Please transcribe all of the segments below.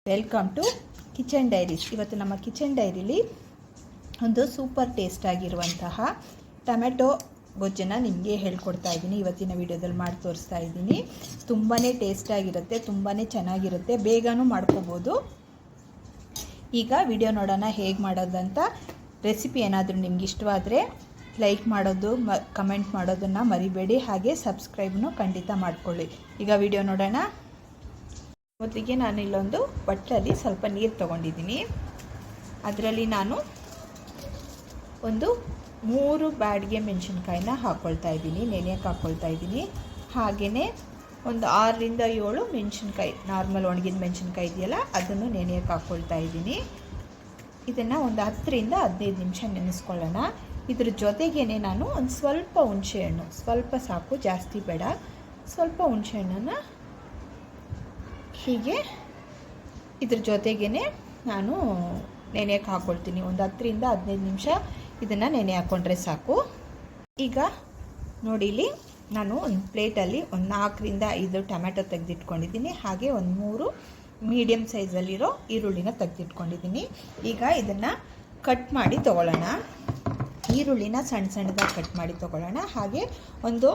Welcome to kitchen diaries. ಇವತ್ತು ನಮ್ಮ kitchen ಡೈರಿಲಿ ಒಂದು ಸೂಪರ್ ಟೇಸ್ಟ್ ಆಗಿರುವಂತಹ ಟೊಮೆಟೊ ಗೊಜ್ಜನ್ನು ನಿಮಗೆ ಹೇಳ್ಕೊಡ್ತಾ ಇದ್ದೀನಿ. ಇವತ್ತಿನ ವಿಡಿಯೋದಲ್ಲಿ ಮಾಡಿ ತೋರಿಸ್ತಾ ಇದ್ದೀನಿ. ತುಂಬಾ ಟೇಸ್ಟಾಗಿರುತ್ತೆ, ತುಂಬಾ ಚೆನ್ನಾಗಿರುತ್ತೆ, ಬೇಗನೂ ಮಾಡ್ಕೋಬೋದು. ಈಗ ವಿಡಿಯೋ ನೋಡೋಣ ಹೇಗೆ ಮಾಡೋದಂತ. ರೆಸಿಪಿ ಏನಾದರೂ ನಿಮ್ಗೆ ಇಷ್ಟವಾದರೆ ಲೈಕ್ ಮಾಡೋದು ಕಮೆಂಟ್ ಮಾಡೋದನ್ನು ಮರಿಬೇಡಿ, ಹಾಗೆ ಸಬ್ಸ್ಕ್ರೈಬ್ನು ಖಂಡಿತ ಮಾಡ್ಕೊಳ್ಳಿ. ಈಗ ವಿಡಿಯೋ ನೋಡೋಣ. ಮೊದಲಿಗೆ ನಾನು ಇಲ್ಲೊಂದು ಬಟ್ಟಲಲ್ಲಿ ಸ್ವಲ್ಪ ನೀರು ತೊಗೊಂಡಿದ್ದೀನಿ. ಅದರಲ್ಲಿ ನಾನು ಒಂದು 3 ಬ್ಯಾಡ್ಗೆ ಮೆಣಸಿನ್ಕಾಯಿನ ಹಾಕ್ಕೊಳ್ತಾ ಇದ್ದೀನಿ, ನೆನೆಯಕ್ಕೆ ಹಾಕ್ಕೊಳ್ತಾ ಇದ್ದೀನಿ. ಹಾಗೆಯೇ ಒಂದು 6ರಿಂದ 7 ಮೆಣಸಿನ್ಕಾಯಿ, ನಾರ್ಮಲ್ ಒಣಗಿದ ಮೆಣಸಿನ್ಕಾಯಿ ಇದೆಯಲ್ಲ, ಅದನ್ನು ನೆನೆಯಕ್ಕೆ ಹಾಕ್ಕೊಳ್ತಾ ಇದ್ದೀನಿ. ಇದನ್ನು ಒಂದು 10ರಿಂದ 15 ನಿಮಿಷ ನೆನೆಸ್ಕೊಳ್ಳೋಣ. ಇದ್ರ ಜೊತೆಗೇ ನಾನು ಒಂದು ಸ್ವಲ್ಪ ಹುಣಸೆಹಣ್ಣು, ಸ್ವಲ್ಪ ಸಾಕು, ಜಾಸ್ತಿ ಬೇಡ, ಸ್ವಲ್ಪ ಹುಣಸೆಹಣ್ಣನ್ನು ಹೀಗೆ ಇದ್ರ ಜೊತೆಗೇ ನಾನು ನೆನೆಯಕ್ಕೆ ಹಾಕ್ಕೊಳ್ತೀನಿ. ಒಂದು 10ರಿಂದ 15 ನಿಮಿಷ ಇದನ್ನು ನೆನೆ ಹಾಕ್ಕೊಂಡ್ರೆ ಸಾಕು. ಈಗ ನೋಡಿ, ಇಲ್ಲಿ ನಾನು ಒಂದು ಪ್ಲೇಟಲ್ಲಿ ಒಂದು 4ರಿಂದ 5 ಟೊಮೆಟೊ ತೆಗೆದಿಟ್ಕೊಂಡಿದ್ದೀನಿ. ಹಾಗೆ ಒಂದು 3 ಮೀಡಿಯಮ್ ಸೈಜಲ್ಲಿರೋ ಈರುಳ್ಳಿನ ತೆಗೆದಿಟ್ಕೊಂಡಿದ್ದೀನಿ. ಈಗ ಇದನ್ನು ಕಟ್ ಮಾಡಿ ತೊಗೊಳ್ಳೋಣ. ಈರುಳ್ಳಿನ ಸಣ್ಣ ಸಣ್ಣದಾಗಿ ಕಟ್ ಮಾಡಿ ತೊಗೊಳ್ಳೋಣ. ಹಾಗೆ ಒಂದು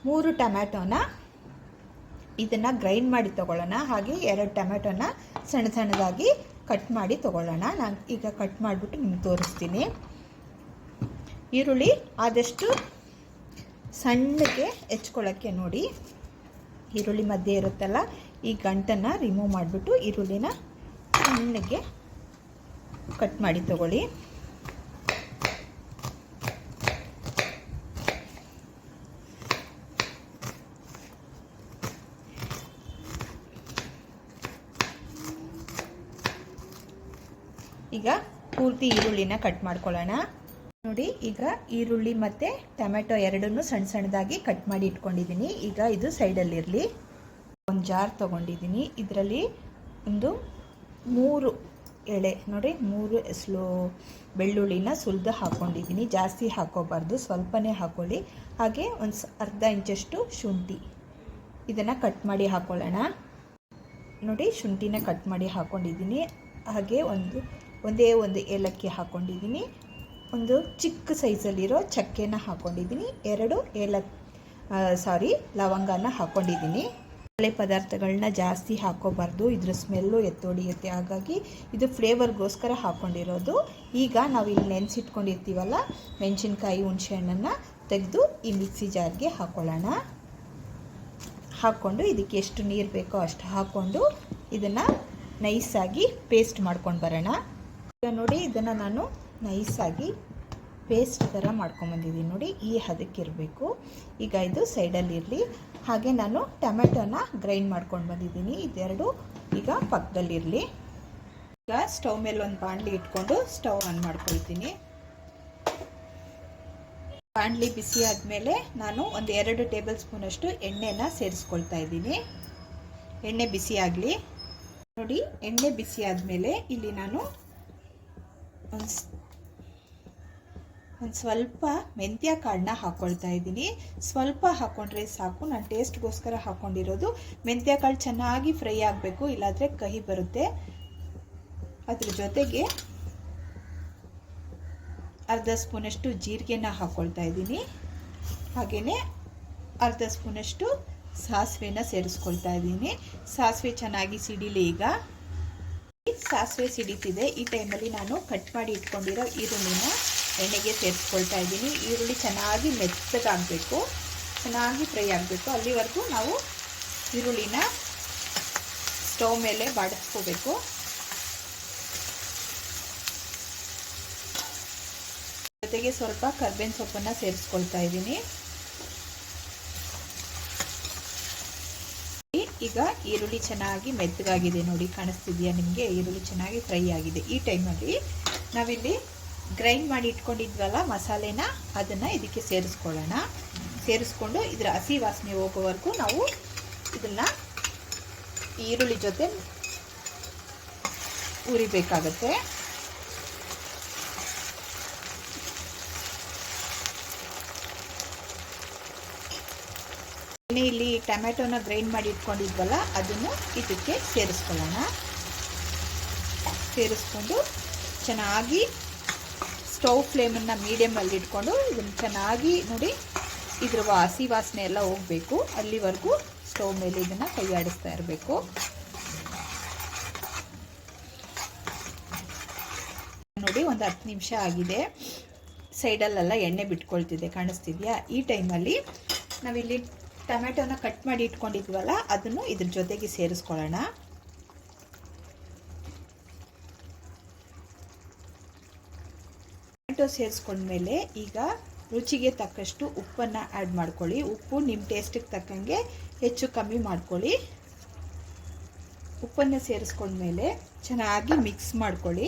3 ಟೊಮ್ಯಾಟೋನ ಇದನ್ನು ಗ್ರೈಂಡ್ ಮಾಡಿ ತೊಗೊಳ್ಳೋಣ. ಹಾಗೆ 2 ಟೊಮ್ಯಾಟೋನ ಸಣ್ಣ ಸಣ್ಣದಾಗಿ ಕಟ್ ಮಾಡಿ ತೊಗೊಳ್ಳೋಣ. ನಾನು ಈಗ ಕಟ್ ಮಾಡಿಬಿಟ್ಟು ನಿಮ್ಗೆ ತೋರಿಸ್ತೀನಿ. ಈರುಳ್ಳಿ ಆದಷ್ಟು ಸಣ್ಣಗೆ ಹೆಚ್ಕೊಳ್ಳೋಕ್ಕೆ ನೋಡಿ. ಈರುಳ್ಳಿ ಮಧ್ಯೆ ಇರುತ್ತಲ್ಲ, ಈ ಗಂಟನ್ನು ರಿಮೂವ್ ಮಾಡಿಬಿಟ್ಟು ಈರುಳ್ಳಿನ ಸಣ್ಣಗೆ ಕಟ್ ಮಾಡಿ ತಗೊಳ್ಳಿ. ಈಗ ಪೂರ್ತಿ ಈರುಳ್ಳಿನ ಕಟ್ ಮಾಡ್ಕೊಳ್ಳೋಣ. ನೋಡಿ, ಈಗ ಈರುಳ್ಳಿ ಮತ್ತು ಟೊಮೆಟೊ ಎರಡನ್ನೂ ಸಣ್ಣ ಸಣ್ಣದಾಗಿ ಕಟ್ ಮಾಡಿ ಇಟ್ಕೊಂಡಿದ್ದೀನಿ. ಈಗ ಇದು ಸೈಡಲ್ಲಿರಲಿ. ಒಂದು ಜಾರ್ ತೊಗೊಂಡಿದ್ದೀನಿ. ಇದರಲ್ಲಿ ಒಂದು 3 ಎಳೆ, ನೋಡಿ 3 ಎಸಳು ಬೆಳ್ಳುಳ್ಳಿನ ಸುಲಿದು ಹಾಕ್ಕೊಂಡಿದ್ದೀನಿ. ಜಾಸ್ತಿ ಹಾಕೋಬಾರ್ದು, ಸ್ವಲ್ಪನೇ ಹಾಕ್ಕೊಳ್ಳಿ. ಹಾಗೆ ಒಂದು ಅರ್ಧ ಇಂಚಷ್ಟು ಶುಂಠಿ, ಇದನ್ನು ಕಟ್ ಮಾಡಿ ಹಾಕ್ಕೊಳ್ಳೋಣ. ನೋಡಿ, ಶುಂಠಿನ ಕಟ್ ಮಾಡಿ ಹಾಕ್ಕೊಂಡಿದ್ದೀನಿ. ಹಾಗೆ ಒಂದೇ ಒಂದು ಏಲಕ್ಕಿ ಹಾಕ್ಕೊಂಡಿದ್ದೀನಿ. ಒಂದು ಚಿಕ್ಕ ಸೈಜಲ್ಲಿರೋ ಚಕ್ಕೆನ ಹಾಕ್ಕೊಂಡಿದ್ದೀನಿ. 2 ಲವಂಗನ ಹಾಕ್ಕೊಂಡಿದ್ದೀನಿ. ಮಸಾಲೆ ಪದಾರ್ಥಗಳನ್ನ ಜಾಸ್ತಿ ಹಾಕೋಬಾರ್ದು, ಇದ್ರ ಸ್ಮೆಲ್ಲು ಎತ್ತೊಡಿಯುತ್ತೆ. ಹಾಗಾಗಿ ಇದು ಫ್ಲೇವರ್ಗೋಸ್ಕರ ಹಾಕ್ಕೊಂಡಿರೋದು. ಈಗ ನಾವು ಇಲ್ಲಿ ನೆನೆಸಿಟ್ಕೊಂಡಿರ್ತೀವಲ್ಲ ಮೆಣಸಿನ್ಕಾಯಿ, ಹುಣಸೆಹಣ್ಣನ್ನು ತೆಗೆದು ಈ ಮಿಕ್ಸಿ ಜಾರ್ಗೆ ಹಾಕ್ಕೊಳ್ಳೋಣ. ಹಾಕ್ಕೊಂಡು ಇದಕ್ಕೆ ಎಷ್ಟು ನೀರು ಬೇಕೋ ಅಷ್ಟು ಹಾಕ್ಕೊಂಡು ಇದನ್ನು ನೈಸಾಗಿ ಪೇಸ್ಟ್ ಮಾಡ್ಕೊಂಡು ಬರೋಣ. ಈಗ ನೋಡಿ, ಇದನ್ನು ನಾನು ನೈಸಾಗಿ ಪೇಸ್ಟ್ ಥರ ಮಾಡ್ಕೊಂಬಂದಿದ್ದೀನಿ. ನೋಡಿ, ಈ ಹದಕ್ಕಿರಬೇಕು. ಈಗ ಇದು ಸೈಡಲ್ಲಿರಲಿ. ಹಾಗೆ ನಾನು ಟೊಮೆಟೊನ ಗ್ರೈಂಡ್ ಮಾಡ್ಕೊಂಡು ಬಂದಿದ್ದೀನಿ. ಇದೆರಡು ಈಗ ಪಕ್ಕದಲ್ಲಿರಲಿ. ಈಗ ಸ್ಟವ್ ಮೇಲೆ ಒಂದು ಬಾಣಲಿ ಇಟ್ಕೊಂಡು ಸ್ಟವ್ ಆನ್ ಮಾಡ್ಕೊಳ್ತೀನಿ. ಬಾಣಲಿ ಬಿಸಿ ಆದಮೇಲೆ ನಾನು ಒಂದು 2 ಟೇಬಲ್ ಸ್ಪೂನಷ್ಟು ಎಣ್ಣೆನ ಸೇರಿಸ್ಕೊಳ್ತಾ ಇದ್ದೀನಿ. ಎಣ್ಣೆ ಬಿಸಿ ಆಗಲಿ. ನೋಡಿ, ಎಣ್ಣೆ ಬಿಸಿ ಆದಮೇಲೆ ಇಲ್ಲಿ ನಾನು ಒಂದು ಸ್ವಲ್ಪ ಮೆಂತ್ಯ ಕಾಳನ್ನ ಹಾಕ್ಕೊಳ್ತಾ ಇದ್ದೀನಿ. ಸ್ವಲ್ಪ ಹಾಕ್ಕೊಂಡ್ರೆ ಸಾಕು, ನಾನು ಟೇಸ್ಟ್ಗೋಸ್ಕರ ಹಾಕ್ಕೊಂಡಿರೋದು. ಮೆಂತ್ಯ ಕಾಳು ಚೆನ್ನಾಗಿ ಫ್ರೈ ಆಗಬೇಕು, ಇಲ್ಲಾಂದರೆ ಕಹಿ ಬರುತ್ತೆ. ಅದ್ರ ಜೊತೆಗೆ ಅರ್ಧ ಸ್ಪೂನಷ್ಟು ಜೀರಿಗೆನ ಹಾಕ್ಕೊಳ್ತಾ ಇದ್ದೀನಿ. ಹಾಗೆಯೇ ಅರ್ಧ ಸ್ಪೂನಷ್ಟು ಸಾಸಿವೆನ ಸೇರಿಸ್ಕೊಳ್ತಾ ಇದ್ದೀನಿ. ಸಾಸಿವೆ ಚೆನ್ನಾಗಿ ಸಿಡಿಲಿ. ಈಗ ಸಾಸಿವೆ ಸಿಡಿತಿದೆ. ಈ ಟೈಮಲ್ಲಿ ನಾನು ಕಟ್ ಮಾಡಿ ಇಟ್ಕೊಂಡಿರೋ ಈರುಳ್ಳಿನ ಎಣ್ಣೆಗೆ ಸೇರಿಸ್ಕೊಳ್ತಾ ಇದ್ದೀನಿ. ಈರುಳ್ಳಿ ಚೆನ್ನಾಗಿ ಮೆತ್ತಗಾಗಬೇಕು, ಚೆನ್ನಾಗಿ ಫ್ರೈ ಆಗಬೇಕು. ಅಲ್ಲಿವರೆಗೂ ನಾವು ಈರುಳ್ಳಿನ ಸ್ಟವ್ ಮೇಲೆ ಬಾಡಿಸ್ಕೋಬೇಕು. ಜೊತೆಗೆ ಸ್ವಲ್ಪ ಕರ್ಬೇವಿನ ಸೊಪ್ಪನ್ನು ಸೇರಿಸ್ಕೊಳ್ತಾ ಇದ್ದೀನಿ. ಈಗ ಈರುಳ್ಳಿ ಚೆನ್ನಾಗಿ ಮೆತ್ತಗಾಗಿದೆ. ನೋಡಿ, ಕಾಣಿಸ್ತಿದೆಯಾ ನಿಮಗೆ? ಈರುಳ್ಳಿ ಚೆನ್ನಾಗಿ ಫ್ರೈ ಆಗಿದೆ. ಈ ಟೈಮಲ್ಲಿ ನಾವಿಲ್ಲಿ ಗ್ರೈಂಡ್ ಮಾಡಿ ಇಟ್ಕೊಂಡಿದ್ವಲ್ಲ ಮಸಾಲೆನ, ಅದನ್ನು ಇದಕ್ಕೆ ಸೇರಿಸ್ಕೊಳ್ಳೋಣ. ಸೇರಿಸ್ಕೊಂಡು ಇದರ ಹಸಿ ವಾಸನೆ ಹೋಗೋವರೆಗೂ ನಾವು ಇದನ್ನು ಈರುಳ್ಳಿ ಜೊತೆ ಉರಿಬೇಕಾಗತ್ತೆ. ಇಲ್ಲಿ ಟೊಮೆಟೊನ ಗ್ರೈಂಡ್ ಮಾಡಿ ಇಟ್ಕೊಂಡಿದ್ವಲ್ಲ ಅದನ್ನು ಇದಕ್ಕೆ ಸೇರಿಸ್ಕೊಳ್ಳೋಣ. ಸೇರಿಸ್ಕೊಂಡು ಚೆನ್ನಾಗಿ ಸ್ಟವ್ ಫ್ಲೇಮನ್ನು ಮೀಡಿಯಮಲ್ಲಿ ಇಟ್ಕೊಂಡು ಇದನ್ನು ಚೆನ್ನಾಗಿ ನೋಡಿ ಇದ್ರ ಹಸಿ ವಾಸನೆ ಎಲ್ಲ ಹೋಗಬೇಕು. ಅಲ್ಲಿವರೆಗೂ ಸ್ಟವ್ ಮೇಲೆ ಇದನ್ನು ಕೈ ಆಡಿಸ್ತಾ ಇರಬೇಕು. ನೋಡಿ ಒಂದು 10 ನಿಮಿಷ ಆಗಿದೆ. ಸೈಡಲ್ಲೆಲ್ಲ ಎಣ್ಣೆ ಬಿಟ್ಕೊಳ್ತಿದೆ, ಕಾಣಿಸ್ತಿದೆಯಾ? ಈ ಟೈಮಲ್ಲಿ ನಾವಿಲ್ಲಿ ಟೊಮೆಟೊನ ಕಟ್ ಮಾಡಿ ಇಟ್ಕೊಂಡಿದ್ವಲ್ಲ ಅದನ್ನು ಇದ್ರ ಜೊತೆಗೆ ಸೇರಿಸ್ಕೊಳ್ಳೋಣ. ಟೊಮೆಟೊ ಸೇರಿಸ್ಕೊಂಡ್ಮೇಲೆ ಈಗ ರುಚಿಗೆ ತಕ್ಕಷ್ಟು ಉಪ್ಪನ್ನು ಆ್ಯಡ್ ಮಾಡ್ಕೊಳ್ಳಿ. ಉಪ್ಪು ನಿಮ್ಮ ಟೇಸ್ಟಿಗೆ ತಕ್ಕಂಗೆ ಹೆಚ್ಚು ಕಮ್ಮಿ ಮಾಡ್ಕೊಳ್ಳಿ. ಉಪ್ಪನ್ನು ಸೇರಿಸ್ಕೊಂಡ್ಮೇಲೆ ಚೆನ್ನಾಗಿ ಮಿಕ್ಸ್ ಮಾಡ್ಕೊಳ್ಳಿ.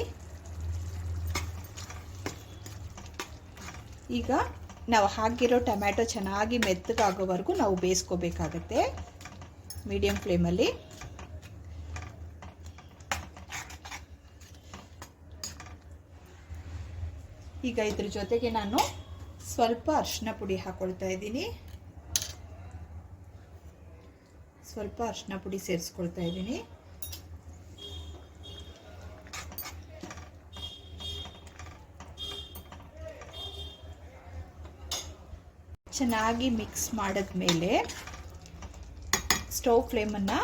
ಈಗ ನಾವು ಹಾಕಿರೋ ಟೊಮ್ಯಾಟೊ ಚೆನ್ನಾಗಿ ಮೆತ್ತಗಾಗೋವರೆಗೂ ನಾವು ಬೇಯಿಸ್ಕೋಬೇಕಾಗತ್ತೆ ಮೀಡಿಯಂ ಫ್ಲೇಮಲ್ಲಿ. ಈಗ ಇದ್ರ ಜೊತೆಗೆ ನಾನು ಸ್ವಲ್ಪ ಅರಿಶಿನ ಪುಡಿ ಹಾಕ್ಕೊಳ್ತಾ ಇದ್ದೀನಿ. ಸ್ವಲ್ಪ ಅರಿಶಿನ ಪುಡಿ ಸೇರಿಸ್ಕೊಳ್ತಾ ಇದ್ದೀನಿ. ಚೆನ್ನಾಗಿ ಮಿಕ್ಸ್ ಮಾಡಿದ್ಮೇಲೆ ಸ್ಟವ್ ಫ್ಲೇಮನ್ನು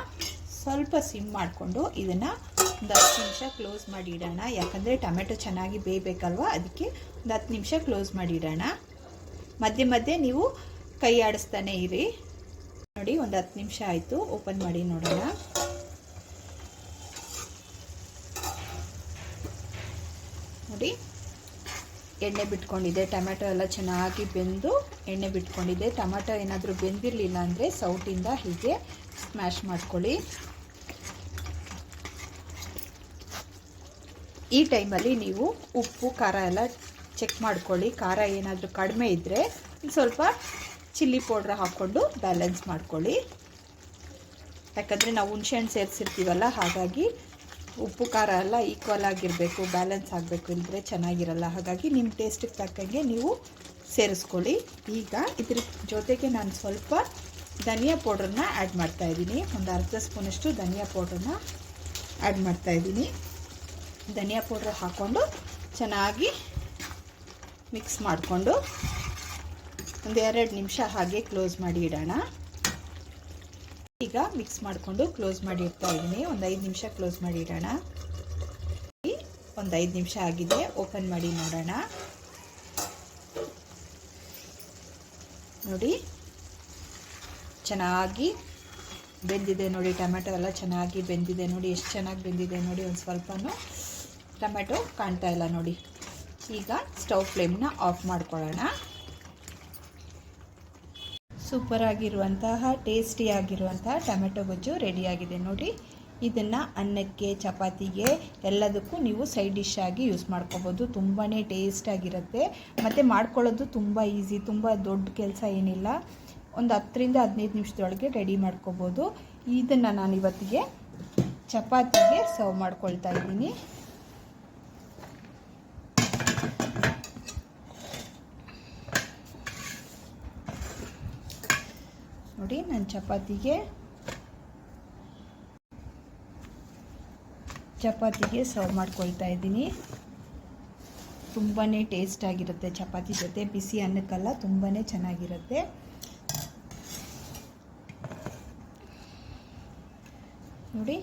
ಸ್ವಲ್ಪ ಸಿಮ್ ಮಾಡಿಕೊಂಡು ಇದನ್ನು ಒಂದು 10 ನಿಮಿಷ ಕ್ಲೋಸ್ ಮಾಡಿ ಇಡೋಣ. ಯಾಕಂದರೆ ಟೊಮೆಟೊ ಚೆನ್ನಾಗಿ ಬೇಯಬೇಕಲ್ವ, ಅದಕ್ಕೆ ಒಂದು 10 ನಿಮಿಷ ಕ್ಲೋಸ್ ಮಾಡಿ ಇಡೋಣ. ಮಧ್ಯೆ ಮಧ್ಯೆ ನೀವು ಕೈ ಆಡಿಸ್ತಾನೆ ಇರಿ. ನೋಡಿ ಒಂದು 10 ನಿಮಿಷ ಆಯಿತು. ಓಪನ್ ಮಾಡಿ ನೋಡೋಣ. ನೋಡಿ ಎಣ್ಣೆ ಬಿಟ್ಕೊಂಡಿದೆ. ಟೊಮೆಟೊ ಎಲ್ಲ ಚೆನ್ನಾಗಿ ಬೆಂದು ಎಣ್ಣೆ ಬಿಟ್ಕೊಂಡಿದೆ. ಟೊಮೆಟೊ ಏನಾದರೂ ಬೆಂದಿರಲಿಲ್ಲ ಅಂದರೆ ಸೌಟಿಂದ ಹೀಗೆ ಸ್ಮ್ಯಾಶ್ ಮಾಡ್ಕೊಳ್ಳಿ. ಈ ಟೈಮಲ್ಲಿ ನೀವು ಉಪ್ಪು ಖಾರ ಎಲ್ಲ ಚೆಕ್ ಮಾಡ್ಕೊಳ್ಳಿ. ಖಾರ ಏನಾದರೂ ಕಡಿಮೆ ಇದ್ದರೆ ಸ್ವಲ್ಪ ಚಿಲ್ಲಿ ಪೌಡ್ರ್ ಹಾಕ್ಕೊಂಡು ಬ್ಯಾಲೆನ್ಸ್ ಮಾಡ್ಕೊಳ್ಳಿ. ಯಾಕಂದರೆ ನಾವು ಹುಣಸೆಹಣ್ಣು ಸೇರಿಸಿರ್ತೀವಲ್ಲ, ಹಾಗಾಗಿ ಉಪ್ಪು ಖಾರ ಎಲ್ಲ ಈಕ್ವಲ್ ಆಗಿರಬೇಕು, ಬ್ಯಾಲೆನ್ಸ್ ಆಗಬೇಕು, ಇಲ್ಲದ್ರೆ ಚೆನ್ನಾಗಿರಲ್ಲ. ಹಾಗಾಗಿ ನಿಮ್ಮ ಟೇಸ್ಟಿಗೆ ತಕ್ಕಂಗೆ ನೀವು ಸೇರಿಸ್ಕೊಳ್ಳಿ. ಈಗ ಇದ್ರ ಜೊತೆಗೆ ನಾನು ಸ್ವಲ್ಪ ಧನಿಯಾ ಪೌಡ್ರನ್ನ ಆ್ಯಡ್ ಮಾಡ್ತಾಯಿದ್ದೀನಿ. ಒಂದು ಅರ್ಧ ಸ್ಪೂನಷ್ಟು ಧನಿಯಾ ಪೌಡ್ರನ್ನ ಆ್ಯಡ್ ಮಾಡ್ತಾಯಿದ್ದೀನಿ. ಧನಿಯಾ ಪೌಡ್ರ್ ಹಾಕ್ಕೊಂಡು ಚೆನ್ನಾಗಿ ಮಿಕ್ಸ್ ಮಾಡಿಕೊಂಡು ಒಂದು 2 ನಿಮಿಷ ಹಾಗೆ ಕ್ಲೋಸ್ ಮಾಡಿ ಇಡೋಣ. ಈಗ ಮಿಕ್ಸ್ ಮಾಡಿಕೊಂಡು ಕ್ಲೋಸ್ ಮಾಡಿ ಇಡ್ತಾ ಇದ್ದೀನಿ. ಒಂದು 5 ನಿಮಿಷ ಕ್ಲೋಸ್ ಮಾಡಿ ಇಡೋಣ. ಒಂದು 5 ನಿಮಿಷ ಆಗಿದೆ. ಓಪನ್ ಮಾಡಿ ನೋಡೋಣ. ನೋಡಿ ಚೆನ್ನಾಗಿ ಬೆಂದಿದೆ. ನೋಡಿ ಟೊಮೆಟೊ ಎಲ್ಲ ಚೆನ್ನಾಗಿ ಬೆಂದಿದೆ. ನೋಡಿ ಎಷ್ಟು ಚೆನ್ನಾಗಿ ಬೆಂದಿದೆ ನೋಡಿ. ಒಂದು ಸ್ವಲ್ಪನೂ ಟೊಮೆಟೊ ಕಾಣ್ತಾ ಇಲ್ಲ ನೋಡಿ. ಈಗ ಸ್ಟವ್ ಫ್ಲೇಮ್ನ ಆಫ್ ಮಾಡ್ಕೊಳ್ಳೋಣ. ಸೂಪರ್ ಆಗಿರುವಂತಹ ಟೇಸ್ಟಿಯಾಗಿರುವಂತಹ ಟೊಮೆಟೊ ಗೊಜ್ಜು ರೆಡಿಯಾಗಿದೆ ನೋಡಿ. ಇದನ್ನು ಅನ್ನಕ್ಕೆ, ಚಪಾತಿಗೆ ಎಲ್ಲದಕ್ಕೂ ನೀವು ಸೈಡ್ ಡಿಶ್ ಆಗಿ ಯೂಸ್ ಮಾಡ್ಕೋಬೋದು. ತುಂಬಾ ಟೇಸ್ಟಾಗಿರುತ್ತೆ ಮತ್ತು ಮಾಡ್ಕೊಳ್ಳೋದು ತುಂಬ ಈಸಿ. ತುಂಬ ದೊಡ್ಡ ಕೆಲಸ ಏನಿಲ್ಲ. ಒಂದು 10ರಿಂದ 15 ನಿಮಿಷದೊಳಗೆ ರೆಡಿ ಮಾಡ್ಕೋಬೋದು. ಇದನ್ನು ನಾನು ಇವತ್ತಿಗೆ ಚಪಾತಿಗೆ ಸರ್ವ್ ಮಾಡ್ಕೊಳ್ತಾ ಇದ್ದೀನಿ. ನೋಡಿ ನಾನು ಚಪಾತಿಗೆ ಸರ್ವ್ ಮಾಡ್ಕೊಳ್ತಾ ಇದ್ದೀನಿ. ತುಂಬಾ ಟೇಸ್ಟಾಗಿರುತ್ತೆ. ಚಪಾತಿ ಜೊತೆ ಬಿಸಿ ಅನ್ನಕ್ಕೆಲ್ಲ ತುಂಬಾ ಚೆನ್ನಾಗಿರುತ್ತೆ. ನೋಡಿ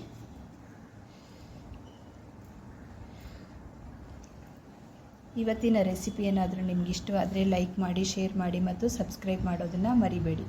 ಇವತ್ತಿನ ರೆಸಿಪಿ ಏನಾದರೂ ನಿಮ್ಗೆ ಇಷ್ಟವಾದರೆ ಲೈಕ್ ಮಾಡಿ, ಶೇರ್ ಮಾಡಿ ಮತ್ತು ಸಬ್ಸ್ಕ್ರೈಬ್ ಮಾಡೋದನ್ನು ಮರಿಬೇಡಿ.